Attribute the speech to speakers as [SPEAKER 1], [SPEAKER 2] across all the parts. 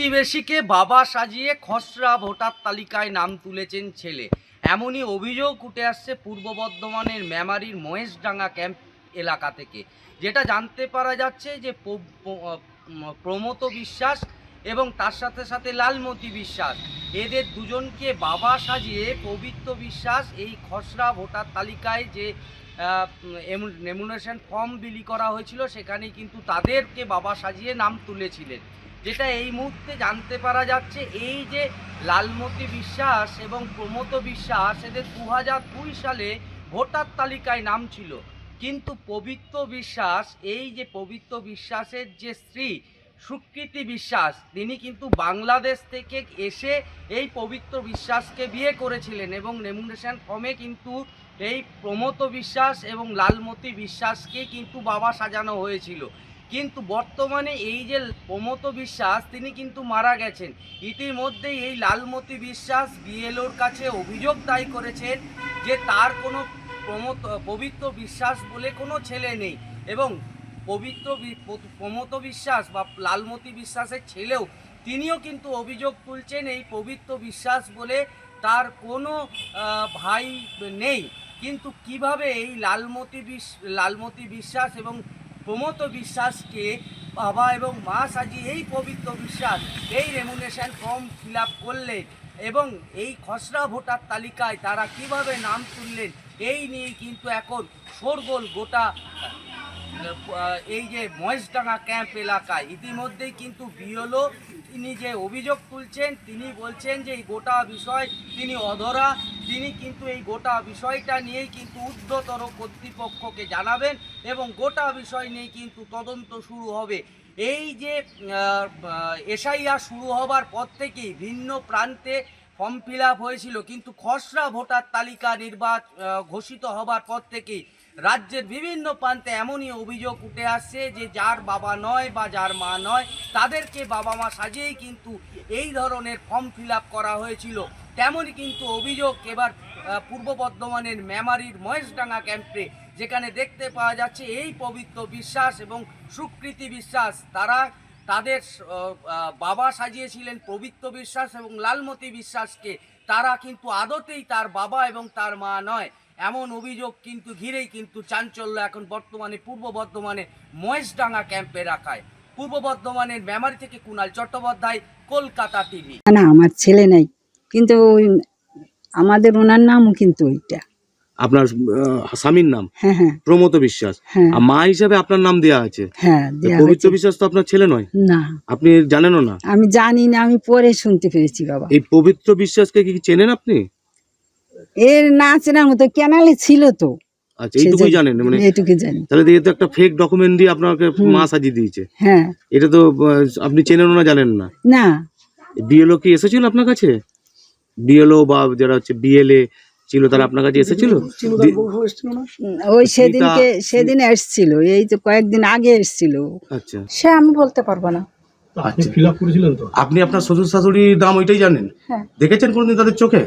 [SPEAKER 1] প্রতিবেশীকে বাবা সাজিয়ে খসড়া ভোটার তালিকায় নাম তুলেছেন ছেলে, এমনই অভিযোগ উঠে আসছে পূর্ব বর্ধমানের মেমারির মহেশডাঙ্গা ক্যাম্প এলাকা থেকে। যেটা জানতে পারা যাচ্ছে যে প্রমথ বিশ্বাস এবং তার সাথে সাথে লালমতি বিশ্বাস, এদের দুজনকে বাবা সাজিয়ে পবিত্র বিশ্বাস এই খসড়া ভোটার তালিকায় যে নমিনেশন ফর্ম বিলি করা হয়েছিল সেখানে কিন্তু তাদেরকে বাবা সাজিয়ে নাম তুলেছিলেন। যেটা এই মুহূর্তে জানতে পারা যাচ্ছে, এই যে লালমতি বিশ্বাস এবং প্রমথ বিশ্বাস এদের 2002 সালে ভোটার তালিকায় নাম ছিল, কিন্তু পবিত্র বিশ্বাস, এই যে পবিত্র বিশ্বাসের যে স্ত্রী সুকৃতি বিশ্বাস, তিনি কিন্তু বাংলাদেশ থেকে এসে এই পবিত্র বিশ্বাসকে বিয়ে করেছিলেন এবং নমিনেশন ফর্মে কিন্তু এই প্রমথ বিশ্বাস এবং লালমতি বিশ্বাসকে কিন্তু বাবা সাজানো হয়েছিল। কিন্তু বর্তমানে এই যে প্রমথ বিশ্বাস তিনি কিন্তু মারা গেছেন। ইতিমধ্যেই এই লালমতি বিশ্বাস বিএলওর কাছে অভিযোগ দায়ের করেছেন যে তার কোনো পবিত্র বিশ্বাস বলে কোনো ছেলে নেই এবং প্রমথ বিশ্বাস বা লালমতি বিশ্বাসের ছেলেও তিনিও কিন্তু অভিযোগ তুলছেন এই পবিত্র বিশ্বাস বলে তার কোনো ভাই নেই। কিন্তু কিভাবে এই লালমতি বিশ্বাস এবং প্রমথ বিশ্বাসকে বাবা এবং মা সাজিয়ে এই পবিত্র বিশ্বাস এই নমিনেশন ফর্ম ফিল আপ করলেন এবং এই খসড়া ভোটার তালিকায় তারা কিভাবে নাম তুললেন, এই নিয়ে কিন্তু এখন শোরগোল গোটা এই যে মহেশডাঙ্গা ক্যাম্প এলাকায়। ইতিমধ্যেই কিন্তু বিএলও তিনি যে অভিযোগ তুলছেন, তিনি বলছেন যে এই গোটা বিষয় তিনি অধরা, তিনি কিন্তু এই গোটা বিষয়টা নিয়েই কিন্তু ঊর্ধ্বতর কর্তৃপক্ষকে জানাবেন এবং গোটা বিষয় নিয়ে কিন্তু তদন্ত শুরু হবে। এই যে এসআইআর শুরু হবার পর থেকেই ভিন্ন প্রান্তে ফর্ম ফিল আপ হয়েছিল, কিন্তু খসড়া ভোটার তালিকা ঘোষিত হবার পর থেকেই রাজ্যের বিভিন্ন প্রান্তে এমনই অভিযোগ উঠে আসছে যে যার বাবা নয় বা যার মা নয় তাদেরকে বাবা মা সাজিয়েই কিন্তু এই ধরনের ফর্ম ফিল আপ করা হয়েছিল। তেমনই কিন্তু অভিযোগ এবার পূর্ব বর্ধমানের মেমারির মহেশডাঙ্গা ক্যাম্পে, যেখানে দেখতে পাওয়া যাচ্ছে এই পবিত্র বিশ্বাস এবং সুকৃতি বিশ্বাস তারা তাদের বাবা সাজিয়েছিলেন পবিত্র বিশ্বাস এবং লালমতি বিশ্বাসকে, তারা কিন্তু আদতেই তার বাবা এবং তার মা নয়। এমন অভিযোগ কিন্তু ঘিরেই কিন্তু চাঞ্চল্য এখন বর্তমানে পূর্ব বর্ধমানে মহেশডাঙ্গা ক্যাম্পে রাখায়। পূর্ব বর্ধমানের মেমারি থেকে কুণাল চট্টোপাধ্যায়, কলকাতা টিভি।
[SPEAKER 2] না, আমার ছেলে নাই, কিন্তু আমাদের ওনার নামও কিন্তু ওইটা।
[SPEAKER 3] আপনার স্বামীর নাম?
[SPEAKER 2] হ্যাঁ হ্যাঁ,
[SPEAKER 3] প্রমথ বিশ্বাস। আর মা হিসাবে আপনার নাম দেয়া আছে?
[SPEAKER 2] হ্যাঁ।
[SPEAKER 3] পবিত্র বিশ্বাস তো আপনার ছেলে নয়?
[SPEAKER 2] না,
[SPEAKER 3] আপনি জানেনও না?
[SPEAKER 2] আমি জানি না, আমি পরে শুনতে পেরেছি বাবা।
[SPEAKER 3] এই পবিত্র বিশ্বাসকে কি চেনেন আপনি?
[SPEAKER 2] এর না চেনার মতো ক্যানালে ছিল তো।
[SPEAKER 3] আচ্ছা, এইটুকুই জানেন? মানে
[SPEAKER 2] এইটুকুই জানি।
[SPEAKER 3] তাহলে এই তো একটা ফেক ডকুমেন্ট দিয়ে আপনাকে মা সাজিয়ে দিয়েছে।
[SPEAKER 2] হ্যাঁ,
[SPEAKER 3] এটা তো আপনি চেনেন না, জানেন না?
[SPEAKER 2] না।
[SPEAKER 3] বিএলও কি এসেছিল আপনার কাছে? বিএলও বা যারা হচ্ছে বিএলএ ছিল তারা আপনার কাছে এসেছিল?
[SPEAKER 2] ওই সেদিন এসছিল, এই তো কয়েকদিন আগে এসছিল।
[SPEAKER 3] আচ্ছা,
[SPEAKER 2] সে আমি বলতে পারবো না।
[SPEAKER 3] আপনি ফিল আপ করেছিলেন তো? আপনি আপনার শ্বশুর শাশুড়ির নাম ওইটাই জানেন?
[SPEAKER 2] হ্যাঁ।
[SPEAKER 3] দেখেছেন কোনদিন তাদের চোখে?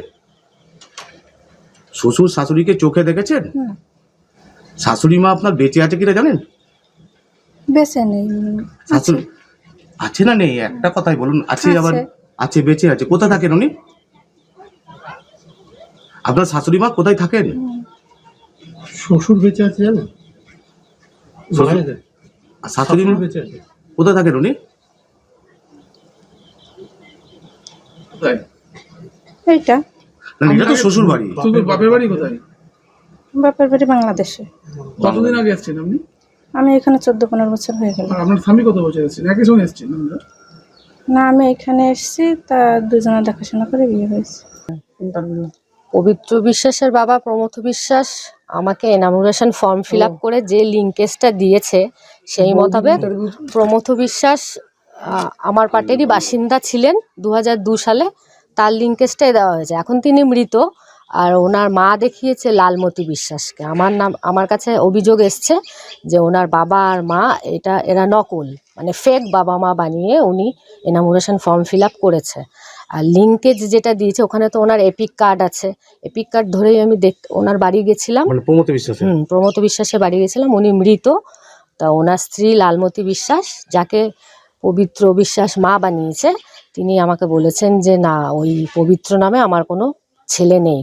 [SPEAKER 3] শ্বশুর শাশুড়িকে চোখে দেখেছেন? শাশুড়ি মা আপনার বেঁচে আছে কিনা জানেন?
[SPEAKER 2] বেঁচে নেই।
[SPEAKER 3] শাশুড়ি আছে না নেই? একটা কথাই বলুন। আছে, আবার আছে, বেঁচে আছে। কোথায় থাকেন উনি? আপনার শাশুড়ি মা কোথায় থাকেন?
[SPEAKER 4] শ্বশুর বেঁচে আছে জানেন?
[SPEAKER 3] শাশুড়ি মা
[SPEAKER 4] বেঁচে আছে।
[SPEAKER 3] কোথায় থাকেন উনি?
[SPEAKER 2] এইটা
[SPEAKER 3] না, এটা তো শ্বশুর বাড়ি।
[SPEAKER 4] বাপের বাড়ি কোথায়?
[SPEAKER 2] বাপের বাড়ি বাংলাদেশে।
[SPEAKER 4] কতদিন আগে এসেছেন আপনি?
[SPEAKER 2] আমি এখানে 14-15 বছর হয়ে গেল।
[SPEAKER 4] আর আপনার স্বামী কত বছর এসেছেন? একই সঙ্গে এসেছেন?
[SPEAKER 2] না, আমি এখানে এসেছি, তা দুজনে দেখাশোনা করে বিয়ে হয়েছে।
[SPEAKER 5] পবিত্র বিশ্বাসের বাবা প্রমথ বিশ্বাস আমাকে এনামুরেশন ফর্ম ফিল আপ করে যে লিঙ্কেজটা দিয়েছে সেই মোতাবেক প্রমথ বিশ্বাস আমার পার্টিরই বাসিন্দা ছিলেন 2002 সালে, তার লিঙ্কেজটাই দেওয়া হয়েছে। এখন তিনি মৃত, আর ওনার মা দেখিয়েছে লালমতি বিশ্বাসকে। আমার কাছে অভিযোগ এসছে যে ওনার বাবা আর মা এরা নকল, মানে ফেক বাবা মা বানিয়ে উনি এনামুরেশন ফর্ম ফিল আপ করেছে। আর লিঙ্কেজ যেটা দিয়েছে ওখানে তো ওনার এপিক কার্ড আছে, এপিক কার্ড ধরেই আমি ওনার বাড়ি গেছিলাম।
[SPEAKER 3] মানে প্রমথ বিশ্বাস?
[SPEAKER 5] প্রমথ বিশ্বাসের বাড়ি গেছিলাম, উনি মৃত। তা ওনার স্ত্রী লালমতি বিশ্বাস, যাকে পবিত্র বিশ্বাস মা বানিয়েছে, তিনি আমাকে বলেছেন যে না, ওই পবিত্র নামে আমার কোনো ছেলে নেই।